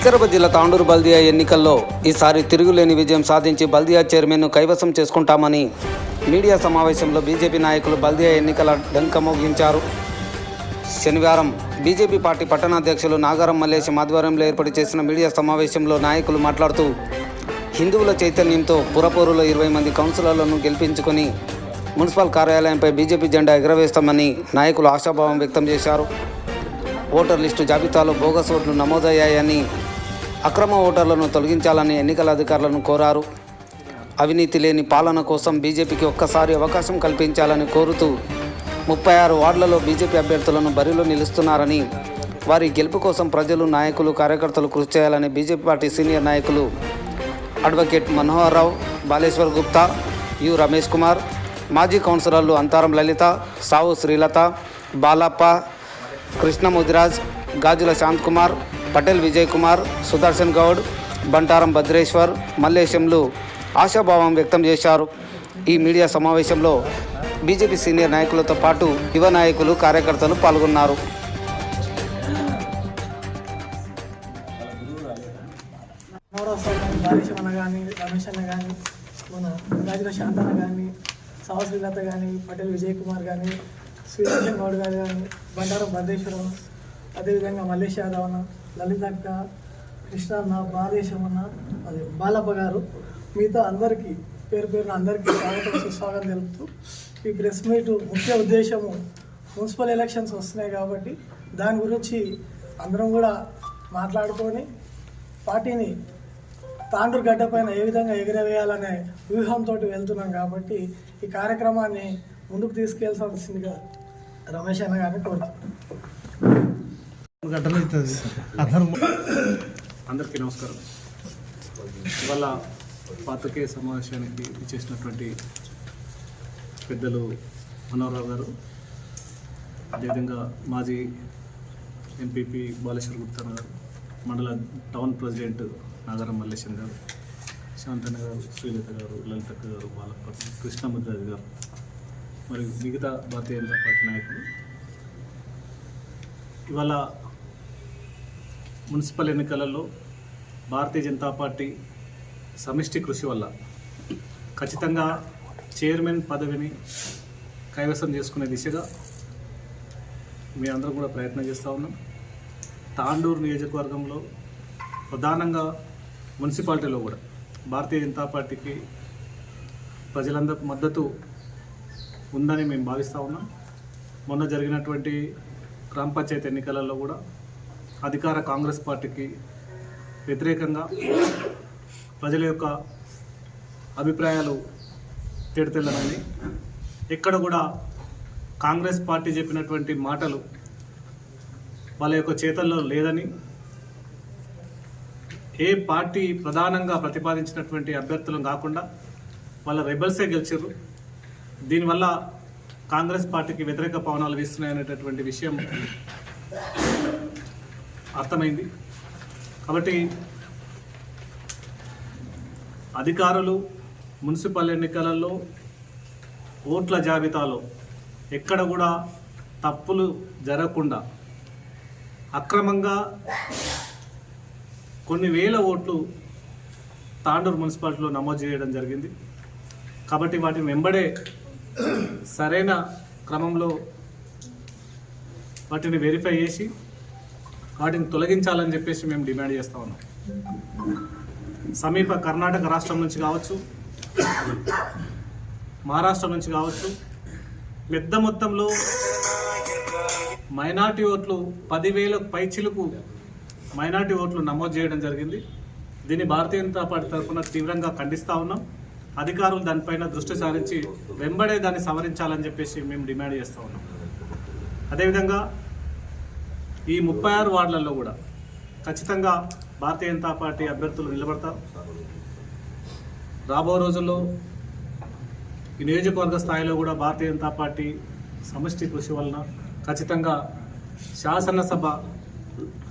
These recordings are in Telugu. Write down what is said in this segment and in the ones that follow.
వికారాబాద్ జిల్లా తాండూరు బల్దియా ఎన్నికల్లో ఈసారి తిరుగులేని విజయం సాధించి బల్దియా చైర్మన్ను కైవసం చేసుకుంటామని మీడియా సమావేశంలో బీజేపీ నాయకులు బల్దియా ఎన్నికల డంక మోగించారు. శనివారం బీజేపీ పార్టీ పట్టణాధ్యక్షులు నాగారం మల్లేశం ఆధ్వర్యంలో ఏర్పాటు చేసిన మీడియా సమావేశంలో నాయకులు మాట్లాడుతూ హిందువుల చైతన్యంతో పురపౌరుల 20 మంది కౌన్సిలర్లను గెలిపించుకొని మున్సిపల్ కార్యాలయంపై బీజేపీ జెండా ఎగరవేస్తామని నాయకులు ఆశాభావం వ్యక్తం చేశారు. ఓటర్ లిస్టు జాబితాలో బోగస్ ఓట్లు నమోదయ్యాయని, అక్రమ ఓటర్లను తొలగించాలని ఎన్నికల అధికారులను కోరారు. అవినీతి లేని పాలన కోసం బీజేపీకి ఒక్కసారి అవకాశం కల్పించాలని కోరుతూ 36 వార్డులలో బీజేపీ అభ్యర్థులను బరిలో నిలుస్తున్నారని, వారి గెలుపు కోసం ప్రజలు, నాయకులు, కార్యకర్తలు కృషి చేయాలని బీజేపీ పార్టీ సీనియర్ నాయకులు advocate Manohar Rao, Baleshwar Gupta, you Ramesh Kumar, మాజీ కౌన్సిలర్లు అంతారం లలిత, సావు శ్రీలత, బాలప్ప, కృష్ణ ముదిరాజ్, గాజుల శాంత్ కుమార్, పటేల్ విజయ్ కుమార్, సుదర్శన్ గౌడ్, బంటారం భద్రేశ్వర్, మల్లేశంలు ఆశాభావం వ్యక్తం చేశారు. ఈ మీడియా సమావేశంలో బీజేపీ సీనియర్ నాయకులతో పాటు యువ నాయకులు, కార్యకర్తలు పాల్గొన్నారు. బాలేశం అన్న కానీ, రమేష్ అన్న కానీ, మన గాజుల శాంత్ అన్న కానీ, సావు శ్రీలత కానీ, పటేల్ విజయ్ కుమార్ కానీ, సుదర్శన్ గౌడ్ గారు కానీ, బండారం భద్రేశ్వరం, అదేవిధంగా మల్లేష్ యాదవ్ అన్న, లలితక్క, కృష్ణ అన్న, బాలేశం అన్న, అదే బాలప్ప గారు, మిగతా అందరికీ పేరు పేరున అందరికీ స్వాగతం, సుస్వాగతం తెలుపుతూ ఈ ప్రెస్ మీట్ ముఖ్య ఉద్దేశము మున్సిపల్ ఎలక్షన్స్ వస్తున్నాయి కాబట్టి దాని గురించి అందరం కూడా మాట్లాడుకొని పార్టీని తాండూరు గడ్డ పైన ఏ విధంగా ఎగరవేయాలనే వ్యూహంతో వెళ్తున్నాం కాబట్టి ఈ కార్యక్రమాన్ని ముందుకు తీసుకెళ్లాల్సిందిగా రమేష్ అన్న గారిని కోరుతున్నాను. అందరికీ నమస్కారం. ఇవాళ పాత్రికేయ సమావేశానికి ఇచ్చేసినటువంటి పెద్దలు మనోహరరావు గారు, అదేవిధంగా మాజీ ఎంపీపీ బాలేశ్వర్ గుప్తా గారు, మండల టౌన్ ప్రెసిడెంట్ నాగారం మల్లేశం గారు, శాంతన్న గారు, శ్రీలత గారు, లలితక్క గారు, బాలప్ప, కృష్ణ ముద్రాజ్ గారు మరియు మిగతా భారతీయ జనతా పార్టీ నాయకులు, ఇవాళ మున్సిపల్ ఎన్నికలలో భారతీయ జనతా పార్టీ సమిష్టి కృషి వల్ల ఖచ్చితంగా చైర్మన్ పదవిని కైవసం చేసుకునే దిశగా మీ అందరూ కూడా ప్రయత్నం చేస్తూ ఉన్నాం. తాండూరు నియోజకవర్గంలో ప్రధానంగా మున్సిపాలిటీలో కూడా భారతీయ జనతా పార్టీకి ప్రజలందరి మద్దతు ఉందని మేము భావిస్తూ ఉన్నాం. మొన్న జరిగినటువంటి గ్రామ పంచాయతీ ఎన్నికలలో కూడా అధికార కాంగ్రెస్ పార్టీకి వ్యతిరేకంగా ప్రజల యొక్క అభిప్రాయాలు తేటతెల్లమైంది. ఎక్కడ కూడా కాంగ్రెస్ పార్టీ చెప్పినటువంటి మాటలు వాళ్ళ యొక్క చేతల్లో లేదని, ఏ పార్టీ ప్రధానంగా ప్రతిపాదించినటువంటి అభ్యర్థులను కాకుండా వాళ్ళ రెబల్సే గెలిచారు. దీనివల్ల కాంగ్రెస్ పార్టీకి వ్యతిరేక పవనాలు వీస్తున్నాయనేటటువంటి విషయం అర్థమైంది. కాబట్టి అధికారులు మున్సిపల్ ఎన్నికలలో ఓట్ల జాబితాలో ఎక్కడ కూడా తప్పులు జరగకుండా అక్రమంగా కొన్ని వేల ఓట్లు తాండూరు మున్సిపాలిటీలో నమోదు చేయడం జరిగింది. కాబట్టి వాటిని వెంబడే సరైన క్రమంలో వాటిని వెరిఫై చేసి వాటిని తొలగించాలని చెప్పేసి మేము డిమాండ్ చేస్తూ ఉన్నాం. సమీప కర్ణాటక రాష్ట్రం నుంచి కావచ్చు, మహారాష్ట్ర నుంచి కావచ్చు, పెద్ద మొత్తంలో మైనార్టీ ఓట్లు 10,000 పైచిలుకు మైనార్టీ ఓట్లు నమోదు చేయడం జరిగింది. దీన్ని భారతీయ జనతా పార్టీ తరఫున తీవ్రంగా ఖండిస్తూ ఉన్నాం. అధికారులు దానిపైన దృష్టి సారించి వెంబడే దాన్ని సవరించాలని చెప్పేసి మేము డిమాండ్ చేస్తూ ఉన్నాం. అదేవిధంగా ఈ 36 వార్డులలో కూడా ఖచ్చితంగా భారతీయ జనతా పార్టీ అభ్యర్థులు నిలబడతారు. రాబో రోజుల్లో ఈ నియోజకవర్గ స్థాయిలో కూడా భారతీయ జనతా పార్టీ సమిష్టి కృషి వలన ఖచ్చితంగా శాసనసభ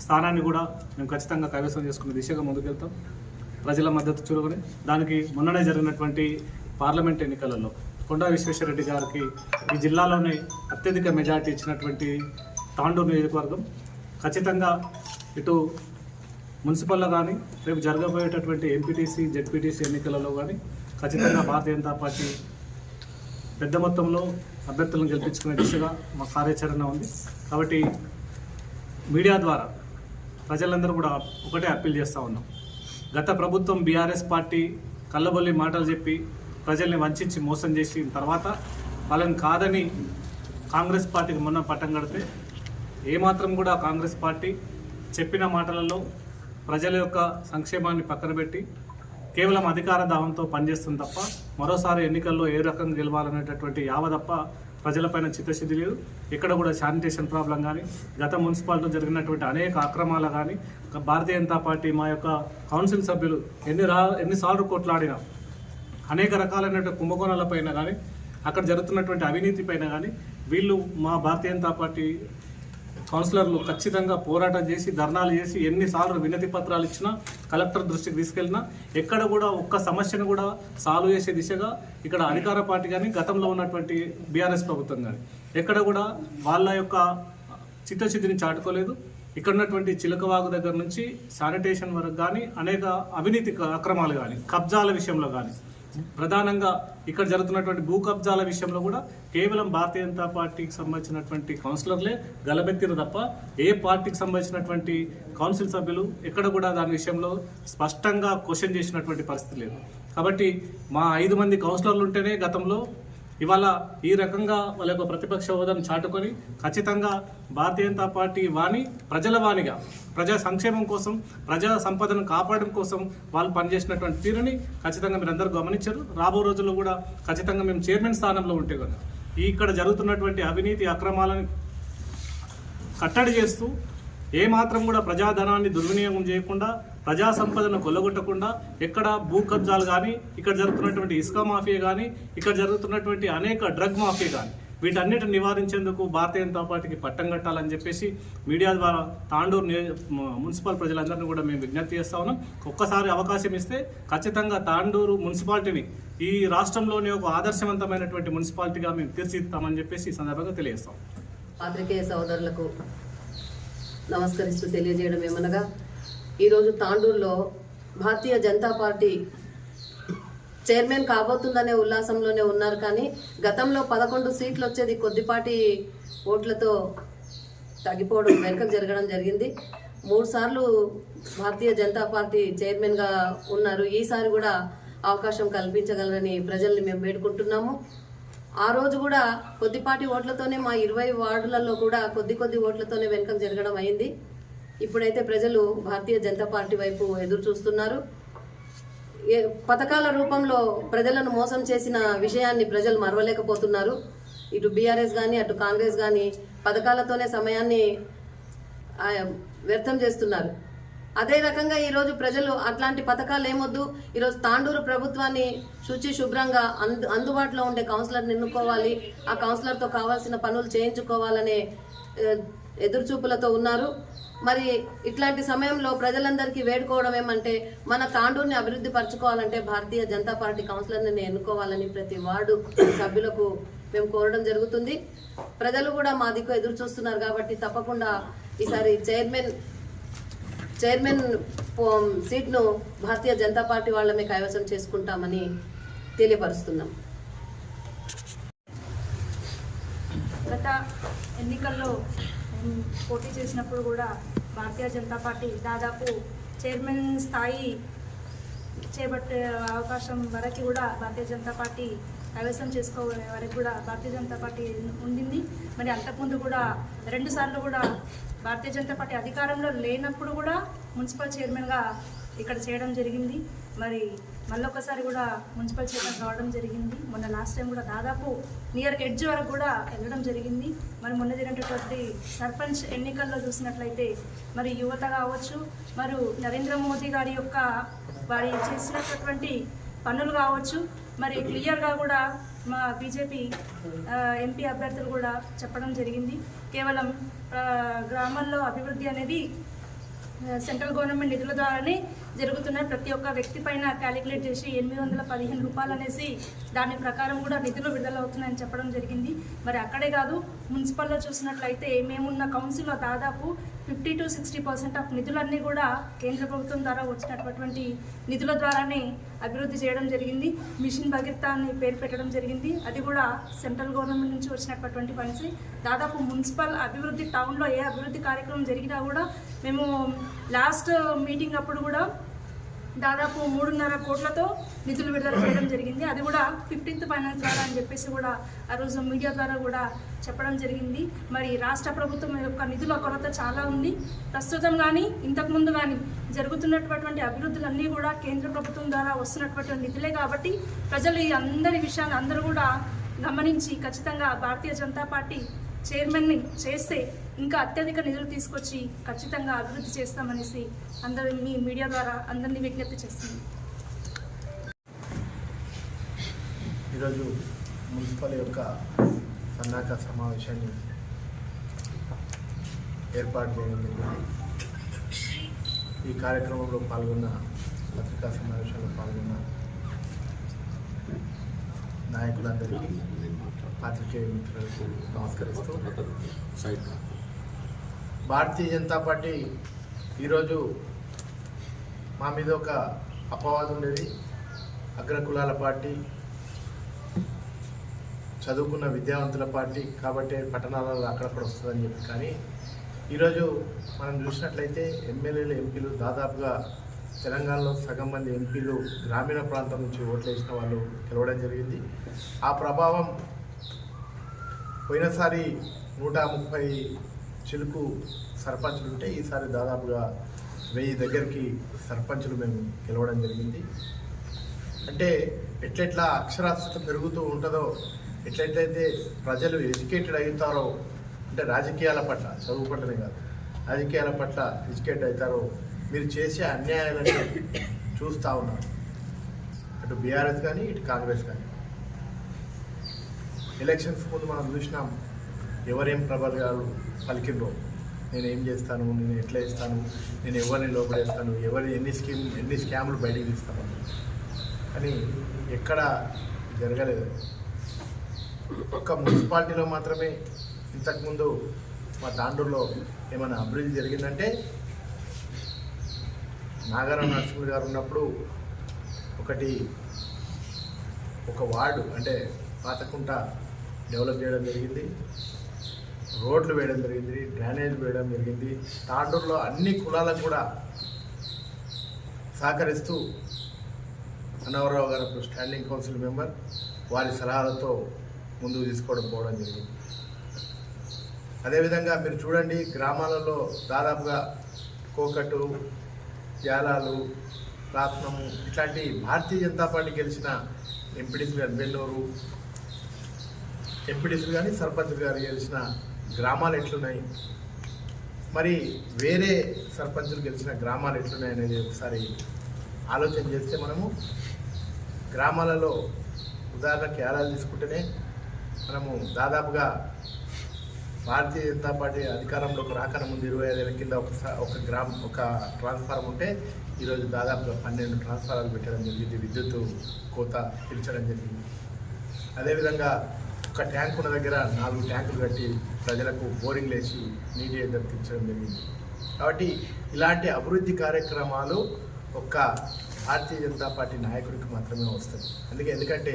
స్థానాన్ని కూడా మేము ఖచ్చితంగా కైవసం చేసుకునే దిశగా ముందుకెళ్తాం. ప్రజల మద్దతు చూరుకుని దానికి మొన్ననే జరిగినటువంటి పార్లమెంట్ ఎన్నికలలో కొండా విశ్వేశ్వరరెడ్డి గారికి ఈ జిల్లాలోనే అత్యధిక మెజార్టీ ఇచ్చినటువంటి తాండూరు నియోజకవర్గం ఖచ్చితంగా ఇటు మున్సిపల్లో కానీ రేపు జరగబోయేటటువంటి ఎంపీటీసీ జెడ్పీటీసీ ఎన్నికలలో కానీ ఖచ్చితంగా భారతీయ జనతా పార్టీ పెద్ద మొత్తంలో అభ్యర్థులను గెలిపించుకునే దిశగా మా కార్యాచరణ ఉంది. కాబట్టి మీడియా ద్వారా ప్రజలందరూ కూడా ఒకటే అప్పీల్ చేస్తూ ఉన్నాం. గత ప్రభుత్వం బీఆర్ఎస్ పార్టీ కళ్ళబొల్లి మాటలు చెప్పి ప్రజల్ని వంచి మోసం చేసిన తర్వాత వాళ్ళని కాదని కాంగ్రెస్ పార్టీకి మొన్న పట్టం కడితే ఏమాత్రం కూడా కాంగ్రెస్ పార్టీ చెప్పిన మాటలలో ప్రజల యొక్క సంక్షేమాన్ని పక్కన పెట్టి కేవలం అధికార దావంతో పనిచేస్తుంది తప్ప మరోసారి ఎన్నికల్లో ఏ రకంగా గెలవాలనేటటువంటి యావ తప్ప ప్రజలపైన చిత్తశుద్ధి లేదు. ఇక్కడ కూడా శానిటేషన్ ప్రాబ్లం కానీ గత మున్సిపాలిటీలో జరిగినటువంటి అనేక అక్రమాలు కానీ భారతీయ జనతా పార్టీ మా యొక్క కౌన్సిల్ సభ్యులు ఎన్నిసార్లు కొట్లాడినా అనేక రకాలైనటువంటి కుంభకోణాలపైన కానీ అక్కడ జరుగుతున్నటువంటి అవినీతి పైన కానీ వీళ్ళు మా భారతీయ జనతా పార్టీ కౌన్సిలర్లు ఖచ్చితంగా పోరాటం చేసి ధర్నాలు చేసి ఎన్నిసార్లు వినతి పత్రాలు ఇచ్చినా కలెక్టర్ దృష్టికి తీసుకెళ్ళినా ఎక్కడ కూడా ఒక్క సమస్యను కూడా సాల్వ్ చేసే దిశగా ఇక్కడ అధికార పార్టీ కానీ గతంలో ఉన్నటువంటి బీఆర్ఎస్ ప్రభుత్వం కానీ ఎక్కడ కూడా వాళ్ళ యొక్క చిత్తశుద్ధిని చాటుకోలేదు. ఇక్కడ ఉన్నటువంటి చిలకవాగు దగ్గర నుంచి శానిటేషన్ వరకు కానీ అనేక అవినీతి అక్రమాలు కానీ కబ్జాల విషయంలో కానీ ప్రధానంగా ఇక్కడ జరుగుతున్నటువంటి భూ కబ్జాల విషయంలో కూడా కేవలం భారతీయ జనతా పార్టీకి సంబంధించినటువంటి కౌన్సిలర్లే గలబెత్తిరు తప్ప ఏ పార్టీకి సంబంధించినటువంటి కౌన్సిల్ సభ్యులు ఎక్కడ కూడా దాని విషయంలో స్పష్టంగా క్వశ్చన్ చేసినటువంటి పరిస్థితి లేదు. కాబట్టి మా 5 మంది కౌన్సిలర్లు ఉంటేనే గతంలో ఇవాళ ఈ రకంగా వాళ్ళ యొక్క ప్రతిపక్ష హోదాను చాటుకొని ఖచ్చితంగా భారతీయ జనతా పార్టీ వాణి ప్రజల వాణిగా ప్రజా సంక్షేమం కోసం ప్రజా సంపదను కాపాడడం కోసం వాళ్ళు పనిచేసినటువంటి తీరుని ఖచ్చితంగా మీరు అందరూ గమనించారు. రాబో రోజుల్లో కూడా ఖచ్చితంగా మేము చైర్మన్ స్థానంలో ఉంటే కనుక ఇక్కడ జరుగుతున్నటువంటి అవినీతి అక్రమాలను కట్టడి చేస్తూ ఏమాత్రం కూడా ప్రజాధనాన్ని దుర్వినియోగం చేయకుండా ప్రజా సంపదను కొల్లగొట్టకుండా ఎక్కడ భూ కబ్జాలు కానీ ఇక్కడ జరుగుతున్నటువంటి ఇసుక మాఫియా కానీ ఇక్కడ జరుగుతున్నటువంటి అనేక డ్రగ్ మాఫియా కానీ వీటన్నిటిని నివారించేందుకు భారతీయ జనతా పార్టీకి పట్టం కట్టాలని చెప్పేసి మీడియా ద్వారా తాండూరు మున్సిపల్ ప్రజలందరినీ కూడా మేము విజ్ఞప్తి చేస్తా ఉన్నాం. ఒక్కసారి అవకాశం ఇస్తే ఖచ్చితంగా తాండూరు మున్సిపాలిటీని ఈ రాష్ట్రంలోనే ఒక ఆదర్శవంతమైనటువంటి మున్సిపాలిటీగా మేము తీర్చిదిద్దామని చెప్పేసి ఈ సందర్భంగా తెలియజేస్తాం. పాత్రికేయ సోదరులకు నమస్కరిస్తూ తెలియజేయడం ఏమనగా ఈరోజు తాండూరులో భారతీయ జనతా పార్టీ చైర్మన్ కాబోతుందనే ఉల్లాసంలోనే ఉన్నారు. కానీ గతంలో 11 సీట్లు వచ్చేది కొద్దిపాటి ఓట్లతో తగ్గిపోవడం వెనుకకు జరగడం జరిగింది. 3 సార్లు భారతీయ జనతా పార్టీ చైర్మన్గా ఉన్నారు. ఈసారి కూడా అవకాశం కల్పించగలరని ప్రజల్ని మేము వేడుకుంటున్నాము. ఆ రోజు కూడా కొద్దిపాటి ఓట్లతోనే మా 20 వార్డులలో కూడా కొద్ది ఓట్లతోనే వెనుకకు జరగడం అయింది. ఇప్పుడైతే ప్రజలు భారతీయ జనతా పార్టీ వైపు ఎదురు చూస్తున్నారు. పథకాల రూపంలో ప్రజలను మోసం చేసిన విషయాన్ని ప్రజలు మరవలేకపోతున్నారు. ఇటు బీఆర్ఎస్ కానీ అటు కాంగ్రెస్ కానీ పథకాలతోనే సమయాన్ని వ్యర్థం చేస్తున్నారు. అదే రకంగా ఈరోజు ప్రజలు అట్లాంటి పథకాలు ఏమొద్దు, ఈరోజు తాండూరు ప్రభుత్వాన్ని శుచి శుభ్రంగా అందుబాటులో ఉండే కౌన్సిలర్ని ఎన్నుకోవాలి, ఆ కౌన్సిలర్తో కావాల్సిన పనులు చేయించుకోవాలనే ఎదురుచూపులతో ఉన్నారు. మరి ఇట్లాంటి సమయంలో ప్రజలందరికీ వేడుకోవడం ఏమంటే మన తాండూరుని అభివృద్ధి పరచుకోవాలంటే భారతీయ జనతా పార్టీ కౌన్సిలర్ని ఎన్నుకోవాలని ప్రతి వార్డు సభ్యులకు మేము కోరడం జరుగుతుంది. ప్రజలు కూడా మా దిక్కు ఎదురు చూస్తున్నారు కాబట్టి తప్పకుండా ఈసారి చైర్మన్ సీట్ను భారతీయ జనతా పార్టీ వాళ్ళమే కైవసం చేసుకుంటామని తెలియపరుస్తున్నాం. గత ఎన్నికల్లో పోటీ చేసినప్పుడు కూడా భారతీయ జనతా పార్టీ దాదాపు చైర్మన్ స్థాయి చేపట్టే అవకాశం వరకు కూడా భారతీయ జనతా పార్టీ కైవసం చేసుకోవే వరకు కూడా భారతీయ జనతా పార్టీ ఉండింది. మరి అంతకుముందు కూడా 2 సార్లు కూడా భారతీయ జనతా పార్టీ అధికారంలో లేనప్పుడు కూడా మున్సిపల్ చైర్మన్గా ఇక్కడ చేయడం జరిగింది. మరి మళ్ళొకసారి కూడా మున్సిపల్ చైర్మన్ రావడం జరిగింది. మొన్న లాస్ట్ టైం కూడా దాదాపు నియర్ ఎడ్జ్ వరకు కూడా వెళ్ళడం జరిగింది. మరి మొన్న జరిగినటువంటి సర్పంచ్ ఎన్నికల్లో చూసినట్లయితే మరి యువత కావచ్చు, మరి నరేంద్ర మోదీ గారి యొక్క వారి చేసినటువంటి పనులు కావచ్చు, మరి క్లియర్గా కూడా మా బీజేపీ ఎంపీ అభ్యర్థులు కూడా చెప్పడం జరిగింది. కేవలం గ్రామాల్లో అభివృద్ధి అనేది సెంట్రల్ గవర్నమెంట్ నిధుల ద్వారానే జరుగుతున్నాయి. ప్రతి ఒక్క వ్యక్తి పైన క్యాలిక్యులేట్ చేసి 815 రూపాయలు అనేసి దాని ప్రకారం కూడా నిధులు విడుదలవుతున్నాయని చెప్పడం జరిగింది. మరి అక్కడే కాదు, మున్సిపల్లో చూసినట్లయితే మేమున్న కౌన్సిల్లో దాదాపు 50 to 60% ఆఫ్ నిధులన్నీ కూడా కేంద్ర ప్రభుత్వం ద్వారా వచ్చినటువంటి నిధుల ద్వారానే అభివృద్ధి చేయడం జరిగింది. మిషన్ భగీరథ అని పేరు పెట్టడం జరిగింది. అది కూడా సెంట్రల్ గవర్నమెంట్ నుంచి వచ్చినటువంటి ఫండ్స్. దాదాపు మున్సిపల్ అభివృద్ధి, టౌన్లో ఏ అభివృద్ధి కార్యక్రమం జరిగినా కూడా మేము లాస్ట్ మీటింగ్ అప్పుడు కూడా దాదాపు 3.5 కోట్లతో నిధులు విడుదల చేయడం జరిగింది. అది కూడా 15th ఫైనాన్స్ ద్వారా అని చెప్పేసి కూడా ఆ రోజు మీడియా ద్వారా కూడా చెప్పడం జరిగింది. మరి రాష్ట్ర ప్రభుత్వం యొక్క నిధుల కొరత చాలా ఉంది. ప్రస్తుతం కానీ ఇంతకుముందు కానీ జరుగుతున్నటువంటి అభివృద్ధులన్నీ కూడా కేంద్ర ప్రభుత్వం ద్వారా వస్తున్నటువంటి నిధులే కాబట్టి ప్రజలు ఈ అందరి విషయాన్ని అందరూ కూడా గమనించి ఖచ్చితంగా భారతీయ జనతా పార్టీ చైర్మన్ని చేస్తే ఇంకా అత్యధిక నిధులు తీసుకొచ్చి ఖచ్చితంగా అభివృద్ధి చేస్తామనేసి మీ మీడియా ద్వారా అందరినీ విజ్ఞప్తి చేస్తుంది. ఈరోజు మున్సిపల్ యొక్క సన్నాహక సమావేశాన్ని ఏర్పాటు చేయడం జరిగింది. ఈ కార్యక్రమంలో పాల్గొన్న, పత్రికా సమావేశంలో పాల్గొన్న నాయకులందరికీ, పాత్రికేయ మిత్రులకు నమస్కరిస్తూ, భారతీయ జనతా పార్టీ ఈరోజు మా మీద ఒక అపవాదం ఉండేది. అగ్రకులాల పార్టీ, చదువుకున్న విద్యావంతుల పార్టీ కాబట్టి పట్టణాలలో అక్కడక్కడ వస్తుందని చెప్పి. కానీ ఈరోజు మనం చూసినట్లయితే ఎమ్మెల్యేలు, ఎంపీలు దాదాపుగా తెలంగాణలో సగం మంది ఎంపీలు గ్రామీణ ప్రాంతం నుంచి ఓట్లు వేసిన వాళ్ళు గెలవడం జరిగింది. ఆ ప్రభావం పోయినసారి 130 చిలుకు సర్పంచులు ఉంటే ఈసారి దాదాపుగా 1000 దగ్గరికి సర్పంచులు మేము గెలవడం జరిగింది. అంటే ఎట్లెట్లా అక్షరాస్యత పెరుగుతూ ఉంటుందో, ఎట్లయితే ప్రజలు ఎడ్యుకేటెడ్ అవుతారో, అంటే రాజకీయాల పట్ల, చదువు పట్లనే కాదు రాజకీయాల పట్ల ఎడ్యుకేట్ అవుతారో మీరు చేసే అన్యాయాలను చూస్తూ ఉన్నారు. అటు బీఆర్ఎస్ కానీ ఇటు కాంగ్రెస్ కానీ. ఎలక్షన్స్ ముందు మనం చూసినాం ఎవరేం ప్రబలాలు పలికిండ్రో. నేను ఏం చేస్తాను, నేను ఎట్లా ఇస్తాను, నేను ఎవరిని లోపడేస్తాను, ఎన్ని స్కామ్లు బయటికి తీస్తాను అని ఎక్కడ జరగలేదు. ఒక్క మున్సిపాలిటీలో మాత్రమే ఇంతకుముందు మా తాండూరులో ఏమైనా అభివృద్ధి జరిగిందంటే నాగారం నరసింహ గారు ఉన్నప్పుడు ఒక వార్డు అంటే పాతకుంట డెవలప్ చేయడం జరిగింది, రోడ్లు వేయడం జరిగింది, డ్రైనేజ్ వేయడం జరిగింది. తాండూరులో అన్ని కులాలకు కూడా సహకరిస్తూ అన్నవరరావు గారు స్టాండింగ్ కౌన్సిల్ మెంబర్ వారి సలహాలతో ముందుకు తీసుకోవడం పోవడం జరిగింది. అదేవిధంగా మీరు చూడండి, గ్రామాలలో దాదాపుగా కోకటు, యాలాలు, రాత్నము ఇట్లాంటి భారతీయ జనతా పార్టీ గెలిచిన ఎంపీటీసీ గారు, బెన్నూరు ఎంపీటీసీలు కానీ సర్పంచ్ గారు గెలిచిన గ్రామాలు ఎట్లున్నాయి, మరి వేరే సర్పంచులు గెలిచిన గ్రామాలు ఎట్లున్నాయి అనేది ఒకసారి ఆలోచన చేస్తే మనము గ్రామాలలో ఉదాహరణకి యాలాలు తీసుకుంటేనే మనము దాదాపుగా భారతీయ జనతా పార్టీ అధికారంలోకి రాకన ముందు 25 ఏళ్ల కింద ఒక ట్రాన్స్ఫార్మర్ ఉంటే ఈరోజు దాదాపుగా 12 ట్రాన్స్ఫార్మర్లు పెట్టడం జరిగింది, విద్యుత్ కోత పిలిచడం జరిగింది. అదేవిధంగా ఒక ట్యాంక్ ఉన్న దగ్గర 4 ట్యాంకులు కట్టి ప్రజలకు బోరింగ్లు వేసి నీటి ఎద్దరు తీర్చడం జరిగింది. కాబట్టి ఇలాంటి అభివృద్ధి కార్యక్రమాలు ఒక్క భారతీయ జనతా పార్టీ నాయకుడికి మాత్రమే వస్తుంది. ఎందుకంటే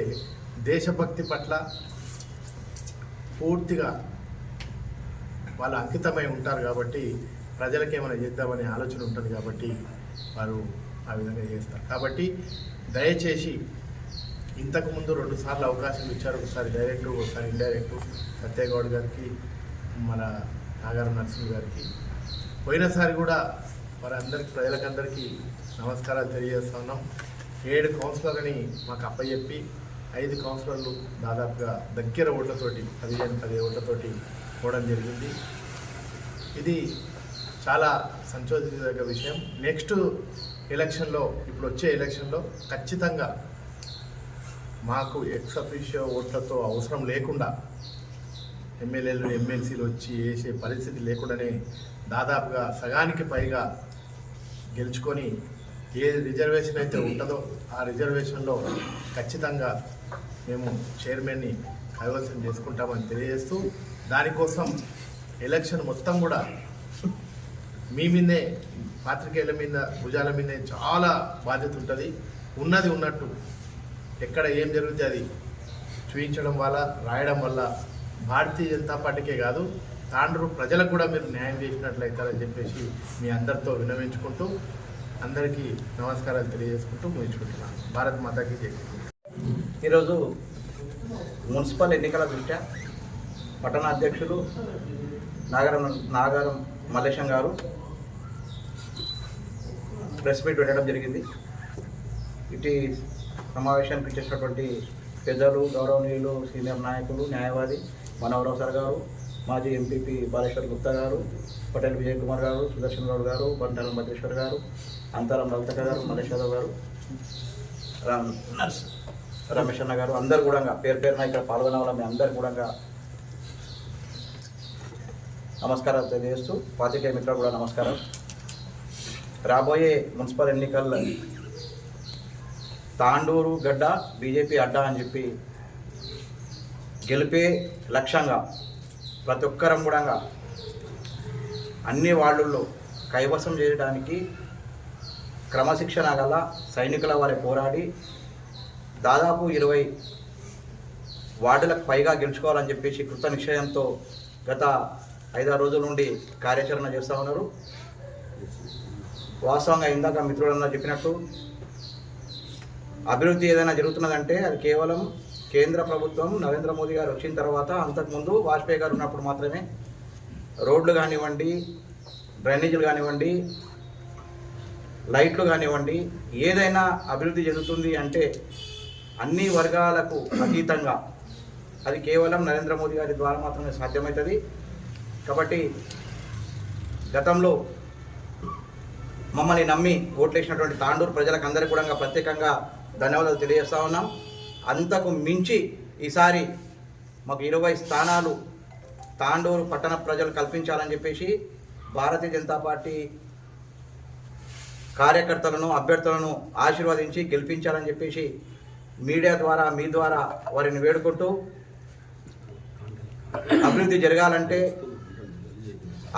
దేశభక్తి పట్ల పూర్తిగా వాళ్ళు అంకితమై ఉంటారు కాబట్టి ప్రజలకు ఏమైనా చేద్దామనే ఆలోచన ఉంటుంది కాబట్టి వారు ఆ విధంగా చేస్తారు. కాబట్టి దయచేసి ఇంతకుముందు 2 సార్లు అవకాశం ఇచ్చారు, ఒకసారి డైరెక్టు, ఒకసారి ఇండైరెక్టు, సత్యగౌడ్ గారికి, మన నాగారం నరసింహ గారికి. పోయినసారి కూడా వారందరికీ, ప్రజలకందరికీ నమస్కారాలు తెలియజేస్తా ఉన్నాం. 7 కౌన్సిలర్లని మాకు అప్పచెప్పి 5 కౌన్సిలర్లు దాదాపుగా దగ్గర ఓట్లతోటి 15 ఓట్లతోటి పోవడం జరిగింది. ఇది చాలా సంతోషించదగ్గ విషయం. నెక్స్ట్ ఎలక్షన్లో, ఇప్పుడు వచ్చే ఎలక్షన్లో ఖచ్చితంగా మాకు ఎక్స్ అఫీషియో ఓట్లతో అవసరం లేకుండా ఎమ్మెల్యేలు, ఎమ్మెల్సీలు వచ్చి వేసే పరిస్థితి లేకుండానే దాదాపుగా సగానికి పైగా గెలుచుకొని ఏ రిజర్వేషన్ అయితే ఉంటుందో ఆ రిజర్వేషన్లో ఖచ్చితంగా మేము చైర్మన్ని కైవసం చేసుకుంటామని తెలియజేస్తూ, దానికోసం ఎలక్షన్ మొత్తం కూడా మీ మీదే పాత్రికేయుల మీద భుజాల మీదే చాలా బాధ్యత ఉంటుంది. ఉన్నది ఉన్నట్టు ఎక్కడ ఏం జరుగుతుంది అది చూపించడం వల్ల, రాయడం వల్ల భారతీయ జనతా పార్టీకే కాదు తాండూరు ప్రజలకు కూడా మీరు న్యాయం చేసినట్లయితారని చెప్పేసి మీ అందరితో విన్నవించుకుంటూ అందరికీ నమస్కారాలు తెలియజేసుకుంటూ ముగించుకుంటున్నాను. భారత్ మాతాకి జై. ఈరోజు మున్సిపల్ ఎన్నికల దృష్ట్యా పట్టణ అధ్యక్షులు నాగారం మల్లేశం గారు ప్రెస్ మీట్ పెట్టడం జరిగింది. ఇటు సమావేశానికి ఇచ్చేసినటువంటి పెద్దలు, గౌరవనీయులు, సీనియర్ నాయకులు, న్యాయవాది మనోహరరావు సార్ గారు, మాజీ ఎంపీపీ బాలేశ్వర్ గుప్తా గారు, పటేల్ విజయ్ కుమార్ గారు, సుదర్శన్ గౌడ్ గారు, బంటారం భద్రేశ్వర్ గారు, అంతారం లలిత గారు, మల్లేశ్వరరావు గారు, రమేష్ అన్న గారు, అందరు కూడా పేరు పేరున ఇక్కడ పాల్గొన్న వాళ్ళ మీ అందరు కూడా నమస్కారాలు తెలియజేస్తూ పాత్రికేయ మిత్రులు కూడా నమస్కారం. రాబోయే మున్సిపల్ ఎన్నికల్లో తాండూరు గడ్డ బీజేపీ అడ్డా అని చెప్పి గెలిపే లక్ష్యంగా ప్రతి ఒక్కరం కూడా అన్ని వార్డుల్లో కైవసం చేయడానికి క్రమశిక్షణ గల సైనికుల వారి పోరాడి దాదాపు 20 వార్డులకు పైగా గెలుచుకోవాలని చెప్పేసి కృత నిశ్చయంతో గత 5-6 రోజుల నుండి కార్యాచరణ చేస్తూ ఉన్నారు. వాస్తవంగా ఇందాక మిత్రులన్నా చెప్పినట్టు అభివృద్ధి ఏదైనా జరుగుతున్నదంటే అది కేవలం కేంద్ర ప్రభుత్వం నరేంద్ర మోదీ గారు వచ్చిన తర్వాత, అంతకుముందు వాజ్పేయి గారు ఉన్నప్పుడు మాత్రమే రోడ్లు కానివ్వండి, డ్రైనేజీలు కానివ్వండి, లైట్లు కానివ్వండి, ఏదైనా అభివృద్ధి చెందుతుంది అంటే అన్ని వర్గాలకు అతీతంగా అది కేవలం నరేంద్ర మోదీ గారి ద్వారా మాత్రమే సాధ్యమవుతుంది. కాబట్టి గతంలో మమ్మల్ని నమ్మి ఓట్లేసినటువంటి తాండూరు ప్రజలకు అందరికీ కూడా ప్రత్యేకంగా ధన్యవాదాలు తెలియజేస్తా ఉన్నాం. అంతకు మించి ఈసారి మాకు 20 స్థానాలు తాండూరు పట్టణ ప్రజలు కల్పించాలని చెప్పేసి భారతీయ జనతా పార్టీ కార్యకర్తలను, అభ్యర్థులను ఆశీర్వదించి గెలిపించాలని చెప్పేసి మీడియా ద్వారా, మీ ద్వారా వారిని వేడుకుంటూ అభివృద్ధి జరగాలంటే,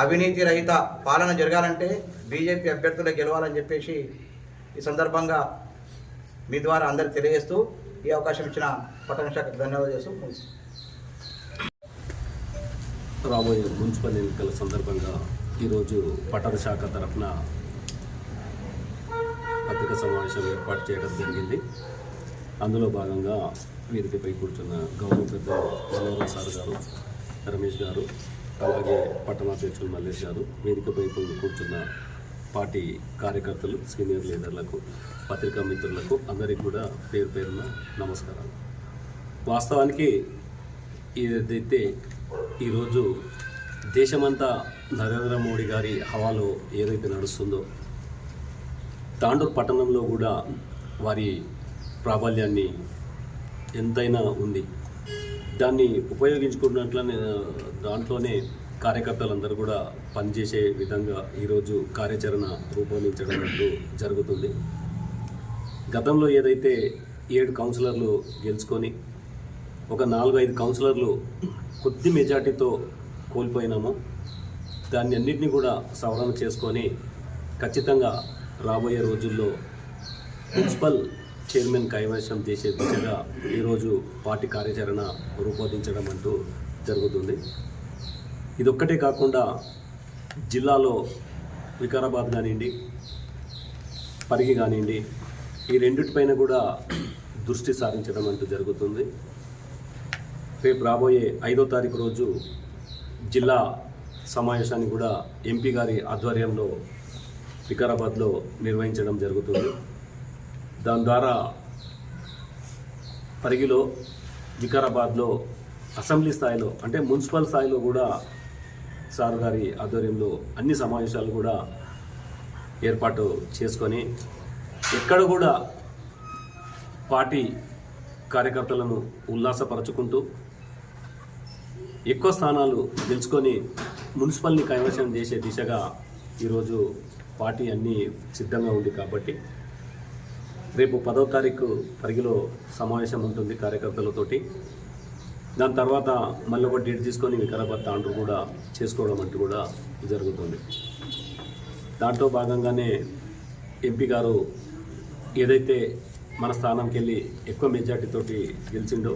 అవినీతి రహిత పాలన జరగాలంటే బీజేపీ అభ్యర్థులే గెలవాలని చెప్పేసి ఈ సందర్భంగా మీ ద్వారా అందరికి తెలియజేస్తూ ఈ అవకాశం ఇచ్చిన పట్టణ శాఖకు ధన్యవాదాలు చేస్తూ రాబోయే మున్సిపల్ ఎన్నికల సందర్భంగా ఈరోజు పట్టణ శాఖ తరఫున పత్రికా సమావేశం ఏర్పాటు చేయడం జరిగింది. అందులో భాగంగా వేదికపై కూర్చున్న గౌరవ పెద్దలు మనోహర్ సార్ గారు, రమేష్ గారు, అలాగే పట్టణాధ్యక్షులు మల్లేష్ గారు, వేదికపై కూర్చున్న పార్టీ కార్యకర్తలు, సీనియర్ లీడర్లకు, పత్రికా మిత్రులకు అందరికీ కూడా పేరు పేరున నమస్కారాలు. వాస్తవానికి ఏదైతే ఈరోజు దేశమంతా నరేంద్ర మోడీ గారి హవాలో ఏదైతే నడుస్తుందో, తాండూరు పట్టణంలో కూడా వారి ప్రాబల్యాన్ని ఎంతైనా ఉంది. దాన్ని ఉపయోగించుకున్నట్లనే దాంట్లోనే కార్యకర్తలందరూ కూడా పనిచేసే విధంగా ఈరోజు కార్యాచరణ రూపొందించడం అంటూ జరుగుతుంది. గతంలో ఏదైతే 7 కౌన్సిలర్లు గెలుచుకొని ఒక 4-5 కౌన్సిలర్లు కొద్ది మెజార్టీతో కోల్పోయినామో దాన్ని అన్నింటినీ కూడా సవరణ చేసుకొని ఖచ్చితంగా రాబోయే రోజుల్లో మున్సిపల్ చైర్మన్ కైవసం చేసే దిశగా ఈరోజు పార్టీ కార్యాచరణ రూపొందించడం అంటూ జరుగుతుంది. ఇదొక్కటే కాకుండా జిల్లాలో వికారాబాద్ కానివ్వండి, పరిగి కానివ్వండి, ఈ రెండిటిపైన కూడా దృష్టి సారించడం అంటూ జరుగుతుంది. రేపు రాబోయే 5వ తారీఖు రోజు జిల్లా సమావేశాన్ని కూడా ఎంపీ గారి ఆధ్వర్యంలో వికారాబాద్లో నిర్వహించడం జరుగుతుంది. దాని ద్వారా పరిగిలో, వికారాబాద్లో అసెంబ్లీ స్థాయిలో అంటే మున్సిపల్ స్థాయిలో కూడా సార్ గారి ఆధ్వర్యంలో అన్ని సమావేశాలు కూడా ఏర్పాటు చేసుకొని ఎక్కడ కూడా పార్టీ కార్యకర్తలను ఉల్లాసపరచుకుంటూ ఎక్కువ స్థానాలు గెలుచుకొని మున్సిపల్ని కైవసం చేసే దిశగా ఈరోజు పార్టీ అన్నీ సిద్ధంగా ఉంది. కాబట్టి రేపు 10వ తారీఖు పరిగిలో సమావేశం ఉంటుంది కార్యకర్తలతోటి. దాని తర్వాత మళ్ళీ ఒక డేట్ తీసుకొని వికారాబాద్ తాండూరు కూడా చేసుకోవడం అంటూ కూడా జరుగుతుంది. దాంట్లో భాగంగానే ఎంపీ గారు ఏదైతే మన స్థానంకి వెళ్ళి ఎక్కువ మెజార్టీతోటి గెలిచిండో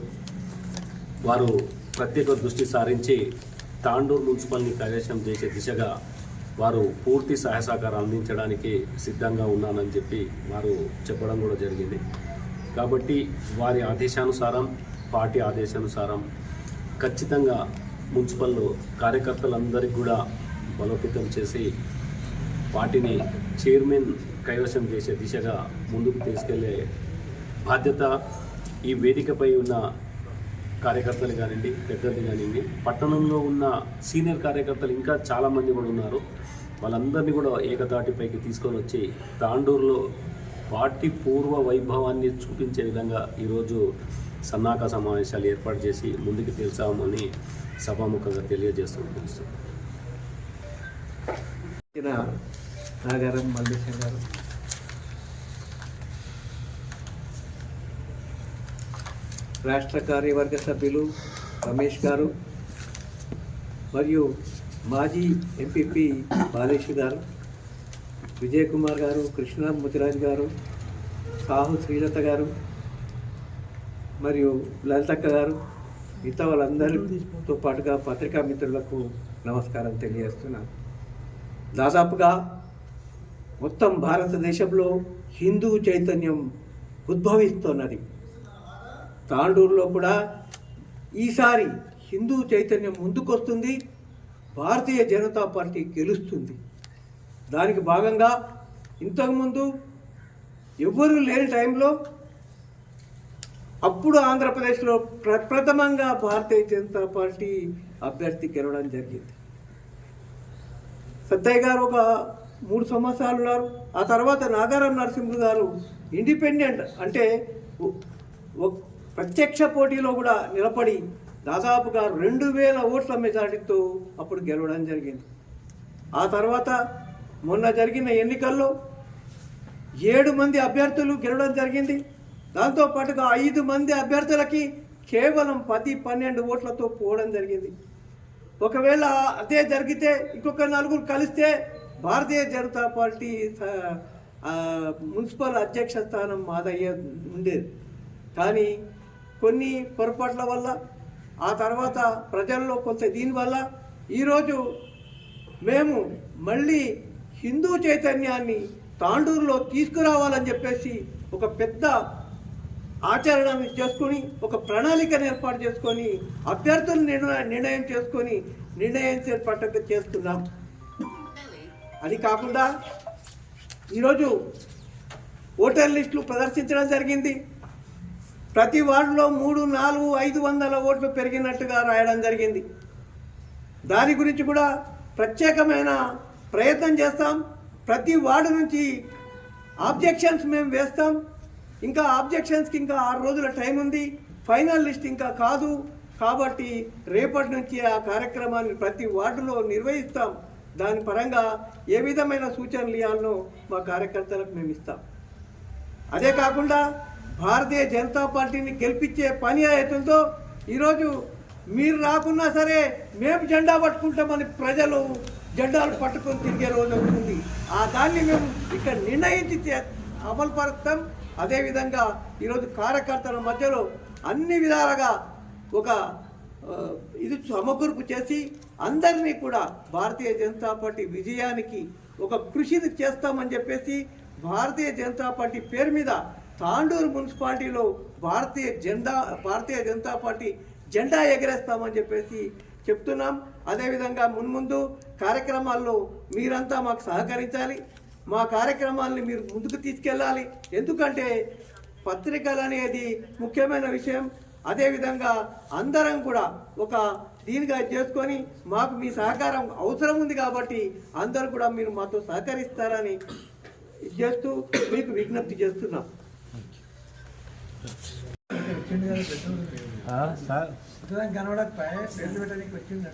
వారు ప్రత్యేక దృష్టి సారించి తాండూరు మున్సిపల్ని కైవసం చేసే దిశగా వారు పూర్తి సహాయ సహకారాలు అందించడానికి సిద్ధంగా ఉన్నానని చెప్పి వారు చెప్పడం కూడా జరిగింది. కాబట్టి వారి ఆదేశానుసారం, పార్టీ ఆదేశానుసారం ఖచ్చితంగా మున్సిపల్లో కార్యకర్తలందరికీ కూడా బలోపేతం చేసి పార్టీని చైర్మన్ కైవసం చేసే దిశగా ముందుకు తీసుకెళ్లే బాధ్యత ఈ వేదికపై ఉన్న కార్యకర్తలు కానివ్వండి, పెద్దలు కానివ్వండి, పట్టణంలో ఉన్న సీనియర్ కార్యకర్తలు ఇంకా చాలామంది కూడా ఉన్నారు. వాళ్ళందరినీ కూడా ఏకతాటిపైకి తీసుకొని వచ్చి తాండూరులో పార్టీ పూర్వ వైభవాన్ని చూపించే విధంగా ఈరోజు సన్నాహక సమావేశాలు ఏర్పాటు చేసి ముందుకు తెలుసామని సభాముఖంగా తెలియజేస్తున్నాం. నాగారం మల్లేశం గారు, రాష్ట్ర కార్యవర్గ సభ్యులు రమేష్ గారు మరియు మాజీ ఎంపీపీ బాలేష్ గారు, విజయ్ కుమార్ గారు, కృష్ణ ముతిరాజ్ గారు, సాహు శ్రీలత గారు మరియు లలితక్క గారు, మిగతా వాళ్ళందరితో పాటుగా పత్రికా మిత్రులకు నమస్కారం తెలియజేస్తున్నాను. దాదాపుగా మొత్తం భారతదేశంలో హిందూ చైతన్యం ఉద్భవిస్తున్నది. తాండూరులో కూడా ఈసారి హిందూ చైతన్యం ముందుకొస్తుంది, భారతీయ జనతా పార్టీ గెలుస్తుంది. దానికి భాగంగా ఇంతకుముందు ఎవ్వరూ లేని టైంలో అప్పుడు ఆంధ్రప్రదేశ్లో ప్రప్రథమంగా భారతీయ జనతా పార్టీ అభ్యర్థి గెలవడం జరిగింది. సత్తయ్య గారు ఒక 3 సంవత్సరాలు ఉన్నారు. ఆ తర్వాత నాగారం నరసింహులు గారు ఇండిపెండెంట్ అంటే ప్రత్యక్ష పోటీలో కూడా నిలబడి దాదాపుగా 2000 ఓట్ల మెజారిటీతో అప్పుడు గెలవడం జరిగింది. ఆ తర్వాత మొన్న జరిగిన ఎన్నికల్లో 7 మంది అభ్యర్థులు గెలవడం జరిగింది. దాంతోపాటుగా 5 మంది అభ్యర్థులకి కేవలం 10-12 ఓట్లతో పోవడం జరిగింది. ఒకవేళ అదే జరిగితే ఇంకొక 4 కలిస్తే భారతీయ జనతా పార్టీ మున్సిపల్ అధ్యక్ష స్థానం మాదయ్య ఉండేది. కానీ కొన్ని పొరపాట్ల వల్ల, ఆ తర్వాత ప్రజల్లో కొంత దీనివల్ల ఈరోజు మేము మళ్ళీ హిందూ చైతన్యాన్ని తాండూరులో తీసుకురావాలని చెప్పేసి ఒక పెద్ద ఆచరణని చేసుకొని, ఒక ప్రణాళికను ఏర్పాటు చేసుకొని, అభ్యర్థులు నిర్ణయం చేసుకొని పట్టక చేస్తున్నాం. అది కాకుండా ఈరోజు ఓటర్ లిస్టులు ప్రదర్శించడం జరిగింది. ప్రతి వార్డులో 3, 4, 500 ఓట్లు పెరిగినట్టుగా రాయడం జరిగింది. దాని గురించి కూడా ప్రత్యేకమైన ప్రయత్నం చేస్తాం. ప్రతి వార్డు నుంచి ఆబ్జెక్షన్స్ మేము వేస్తాం. ఇంకా ఆబ్జెక్షన్స్కి ఇంకా 6 రోజుల టైం ఉంది. ఫైనల్ లిస్ట్ ఇంకా కాదు. కాబట్టి రేపటి నుంచి ఆ కార్యక్రమాన్ని ప్రతి వార్డులో నిర్వహిస్తాం. దాని పరంగా ఏ విధమైన సూచనలు ఇవ్వాలనో మా కార్యకర్తలకు మేము ఇస్తాం. అదే కాకుండా భారతీయ జనతా పార్టీని గెలిపించే పని అవుతుందో ఈరోజు మీరు రాకున్నా సరే మేము జెండా పట్టుకుంటామని ప్రజలు జెండాలు పట్టుకొని తిరిగే రోజు అవుతుంది. ఆ దాన్ని మేము ఇక్కడ నిర్ణయించి అమలుపరుస్తాం. అదేవిధంగా ఈరోజు కార్యకర్తల మధ్యలో అన్ని విధాలుగా ఒక ఇది సమకూర్పు చేసి అందరినీ కూడా భారతీయ జనతా పార్టీ విజయానికి ఒక కృషిని చేస్తామని చెప్పేసి భారతీయ జనతా పార్టీ పేరు మీద తాండూరు మున్సిపాలిటీలో భారతీయ జనతా పార్టీ జెండా ఎగరేస్తామని చెప్పేసి చెప్తున్నాం. అదేవిధంగా మున్ముందు కార్యక్రమాల్లో మీరంతా మాకు సహకరించాలి. మా కార్యక్రమాల్ని మీరు ముందుకు తీసుకెళ్ళాలి. ఎందుకంటే పత్రికలు అనేది ముఖ్యమైన విషయం. అదేవిధంగా అందరం కూడా ఒక దీనిగా చేసుకొని మాకు మీ సహకారం అవసరం ఉంది కాబట్టి అందరూ కూడా మీరు మాతో సహకరిస్తారని చేస్తూ మీకు విజ్ఞప్తి చేస్తున్నాం. కనబడకపోయా పెట్టడానికి వచ్చింది.